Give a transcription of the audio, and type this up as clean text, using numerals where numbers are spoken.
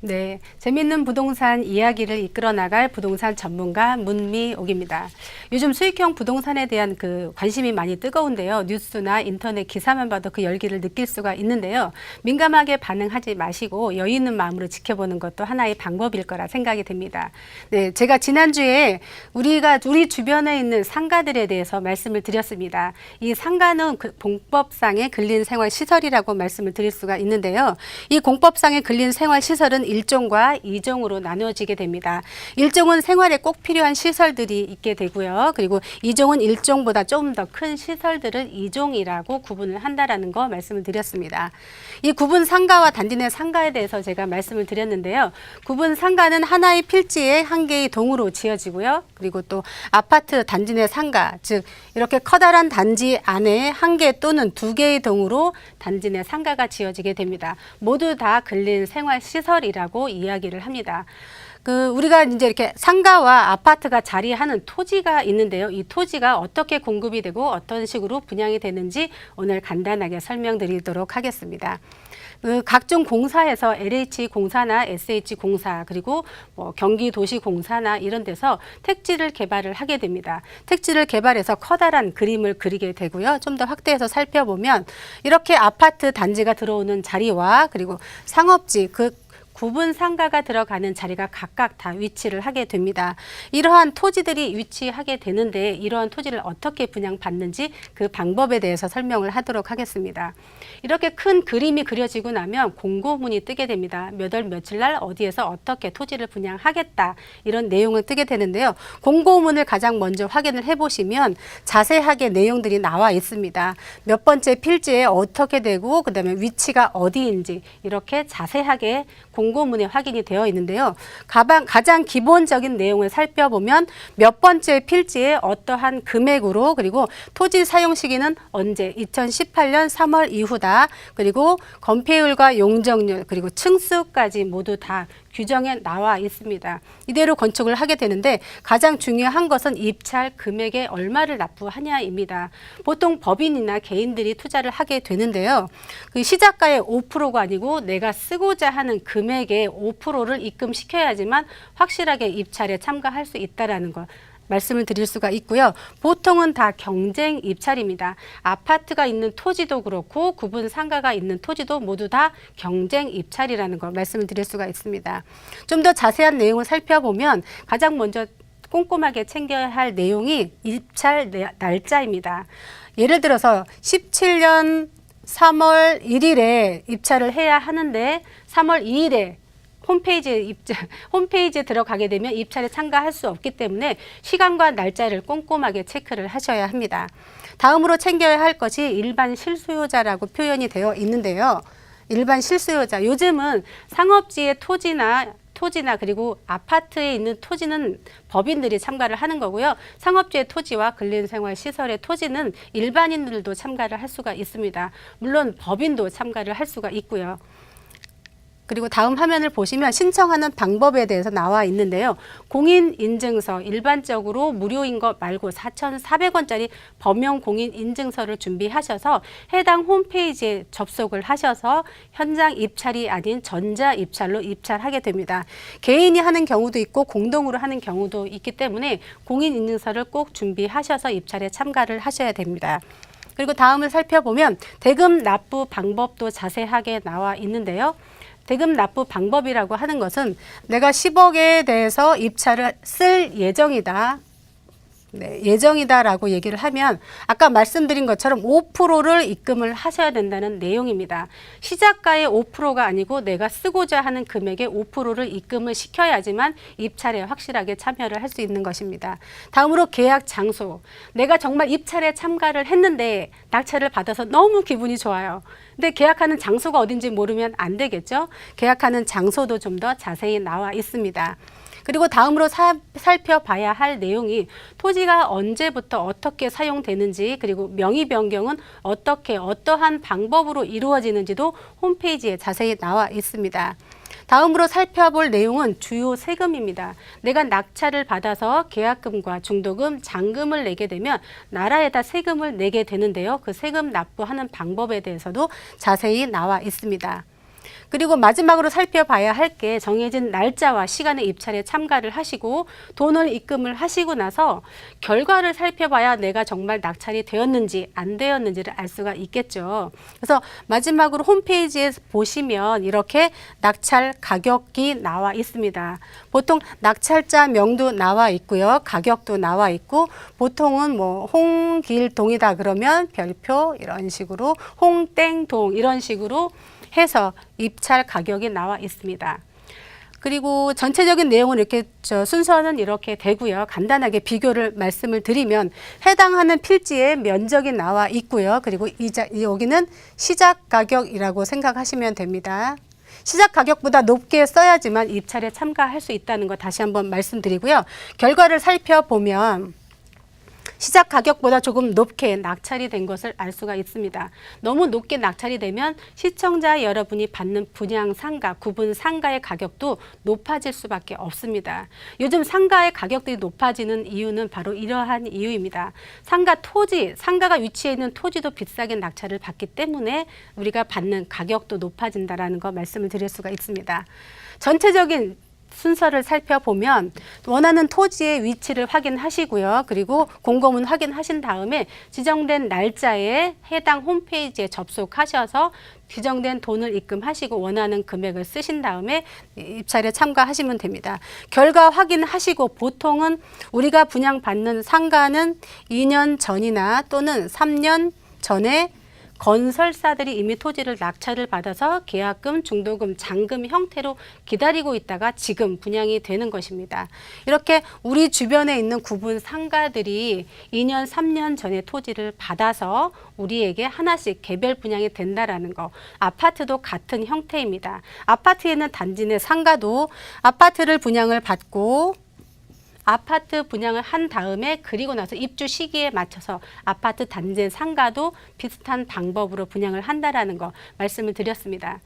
네, 재밌는 부동산 이야기를 이끌어 나갈 부동산 전문가 문미옥입니다. 요즘 수익형 부동산에 대한 관심이 많이 뜨거운데요. 뉴스나 인터넷 기사만 봐도 그 열기를 느낄 수가 있는데요. 민감하게 반응하지 마시고 여유 있는 마음으로 지켜보는 것도 하나의 방법일 거라 생각이 됩니다. 네, 제가 지난주에 우리 주변에 있는 상가들에 대해서 말씀을 드렸습니다. 이 상가는 공법상의 근린 생활 시설이라고 말씀을 드릴 수가 있는데요. 이 공법상의 근린 생활 시설은 1종과 2종으로 나누어지게 됩니다. 1종은 생활에 꼭 필요한 시설들이 있게 되고요. 그리고 2종은 1종보다 좀 더 큰 시설들을 2종이라고 구분을 한다라는 거 말씀을 드렸습니다. 이 구분 상가와 단지 내 상가에 대해서 제가 말씀을 드렸는데요. 구분 상가는 하나의 필지에 한 개의 동으로 지어지고요. 그리고 또 아파트 단지 내 상가, 즉 이렇게 커다란 단지 안에 한 개 또는 두 개의 동으로 단지 내 상가가 지어지게 됩니다. 모두 다 근린 생활 시설이라고 이야기를 합니다. 우리가 이제 이렇게 상가와 아파트가 자리하는 토지가 있는데요. 이 토지가 어떻게 공급이 되고 어떤 식으로 분양이 되는지 오늘 간단하게 설명드리도록 하겠습니다. 각종 공사에서 LH공사나 SH공사 그리고 경기도시공사나 이런 데서 택지를 개발을 하게 됩니다. 택지를 개발해서 커다란 그림을 그리게 되고요. 좀 더 확대해서 살펴보면 이렇게 아파트 단지가 들어오는 자리와 그리고 상업지 구분 상가가 들어가는 자리가 각각 다 위치를 하게 됩니다. 이러한 토지들이 위치하게 되는데 이러한 토지를 어떻게 분양받는지 그 방법에 대해서 설명을 하도록 하겠습니다. 이렇게 큰 그림이 그려지고 나면 공고문이 뜨게 됩니다. 몇 월 며칠 날 어디에서 어떻게 토지를 분양하겠다 이런 내용을 뜨게 되는데요. 공고문을 가장 먼저 확인을 해보시면 자세하게 내용들이 나와 있습니다. 몇 번째 필지에 어떻게 되고 그다음에 위치가 어디인지 이렇게 자세하게 공고문에 확인이 되어 있는데요. 가장 기본적인 내용을 살펴보면 몇 번째 필지에 어떠한 금액으로 그리고 토지 사용 시기는 언제 2018년 3월 이후다. 그리고 건폐율과 용적률 그리고 층수까지 모두 다 규정에 나와 있습니다. 이대로 건축을 하게 되는데 가장 중요한 것은 입찰 금액에 얼마를 납부하냐입니다. 보통 법인이나 개인들이 투자를 하게 되는데요. 그 시작가의 5%가 아니고 내가 쓰고자 하는 금액의 5%를 입금시켜야지만 확실하게 입찰에 참가할 수 있다는 것. 말씀을 드릴 수가 있고요. 보통은 다 경쟁 입찰입니다. 아파트가 있는 토지도 그렇고 구분 상가가 있는 토지도 모두 다 경쟁 입찰이라는 걸 말씀을 드릴 수가 있습니다. 좀 더 자세한 내용을 살펴보면 가장 먼저 꼼꼼하게 챙겨야 할 내용이 입찰 날짜입니다. 예를 들어서 17년 3월 1일에 입찰을 해야 하는데 3월 2일에 홈페이지에 들어가게 되면 입찰에 참가할 수 없기 때문에 시간과 날짜를 꼼꼼하게 체크를 하셔야 합니다. 다음으로 챙겨야 할 것이 일반 실수요자라고 표현이 되어 있는데요. 일반 실수요자, 요즘은 상업지의 토지나 그리고 아파트에 있는 토지는 법인들이 참가를 하는 거고요. 상업지의 토지와 근린생활시설의 토지는 일반인들도 참가를 할 수가 있습니다. 물론 법인도 참가를 할 수가 있고요. 그리고 다음 화면을 보시면 신청하는 방법에 대해서 나와 있는데요. 공인인증서, 일반적으로 무료인 것 말고 4,400원짜리 범용 공인인증서를 준비하셔서 해당 홈페이지에 접속을 하셔서 현장 입찰이 아닌 전자 입찰로 입찰하게 됩니다. 개인이 하는 경우도 있고 공동으로 하는 경우도 있기 때문에 공인인증서를 꼭 준비하셔서 입찰에 참가를 하셔야 됩니다. 그리고 다음을 살펴보면 대금 납부 방법도 자세하게 나와 있는데요. 대금 납부 방법이라고 하는 것은 내가 10억에 대해서 입찰을 쓸 예정이다. 네, 예정이다라고 얘기를 하면 아까 말씀드린 것처럼 5%를 입금을 하셔야 된다는 내용입니다. 시작가의 5%가 아니고 내가 쓰고자 하는 금액의 5%를 입금을 시켜야지만 입찰에 확실하게 참여를 할 수 있는 것입니다. 다음으로 계약 장소. 내가 정말 입찰에 참가를 했는데 낙찰을 받아서 너무 기분이 좋아요. 근데 계약하는 장소가 어딘지 모르면 안 되겠죠? 계약하는 장소도 좀 더 자세히 나와 있습니다. 그리고 다음으로 살펴봐야 할 내용이 토지가 언제부터 어떻게 사용되는지 그리고 명의 변경은 어떠한 방법으로 이루어지는지도 홈페이지에 자세히 나와 있습니다. 다음으로 살펴볼 내용은 주요 세금입니다. 내가 낙찰을 받아서 계약금과 중도금, 잔금을 내게 되면 나라에다 세금을 내게 되는데요. 그 세금 납부하는 방법에 대해서도 자세히 나와 있습니다. 그리고 마지막으로 살펴봐야 할 게 정해진 날짜와 시간에 입찰에 참가를 하시고 돈을 입금을 하시고 나서 결과를 살펴봐야 내가 정말 낙찰이 되었는지 안 되었는지를 알 수가 있겠죠. 그래서 마지막으로 홈페이지에 보시면 이렇게 낙찰 가격이 나와 있습니다. 보통 낙찰자 명도 나와 있고요. 가격도 나와 있고 보통은 뭐 홍길동이다 그러면 별표 이런 식으로 홍땡동 이런 식으로 해서 입찰 가격이 나와 있습니다. 그리고 전체적인 내용은 이렇게 순서는 이렇게 되고요. 간단하게 비교를 말씀을 드리면 해당하는 필지의 면적이 나와 있고요. 그리고 여기는 시작 가격이라고 생각하시면 됩니다. 시작 가격보다 높게 써야지만 입찰에 참가할 수 있다는 거 다시 한번 말씀드리고요. 결과를 살펴보면 시작 가격보다 조금 높게 낙찰이 된 것을 알 수가 있습니다. 너무 높게 낙찰이 되면 시청자 여러분이 받는 분양 상가, 구분 상가의 가격도 높아질 수밖에 없습니다. 요즘 상가의 가격들이 높아지는 이유는 바로 이러한 이유입니다. 상가 토지, 상가가 위치해 있는 토지도 비싸게 낙찰을 받기 때문에 우리가 받는 가격도 높아진다라는 거 말씀을 드릴 수가 있습니다. 전체적인 순서를 살펴보면 원하는 토지의 위치를 확인하시고요. 그리고 공고문 확인하신 다음에 지정된 날짜에 해당 홈페이지에 접속하셔서 지정된 돈을 입금하시고 원하는 금액을 쓰신 다음에 입찰에 참가하시면 됩니다. 결과 확인하시고 보통은 우리가 분양받는 상가는 2년 전이나 또는 3년 전에 건설사들이 이미 토지를 낙찰을 받아서 계약금, 중도금, 잔금 형태로 기다리고 있다가 지금 분양이 되는 것입니다. 이렇게 우리 주변에 있는 구분 상가들이 2년, 3년 전에 토지를 받아서 우리에게 하나씩 개별 분양이 된다라는 거. 아파트도 같은 형태입니다. 아파트에 있는 단지 내 상가도 아파트를 분양을 받고 아파트 분양을 한 다음에 그리고 나서 입주 시기에 맞춰서 아파트 단지 상가도 비슷한 방법으로 분양을 한다라는 거 말씀을 드렸습니다.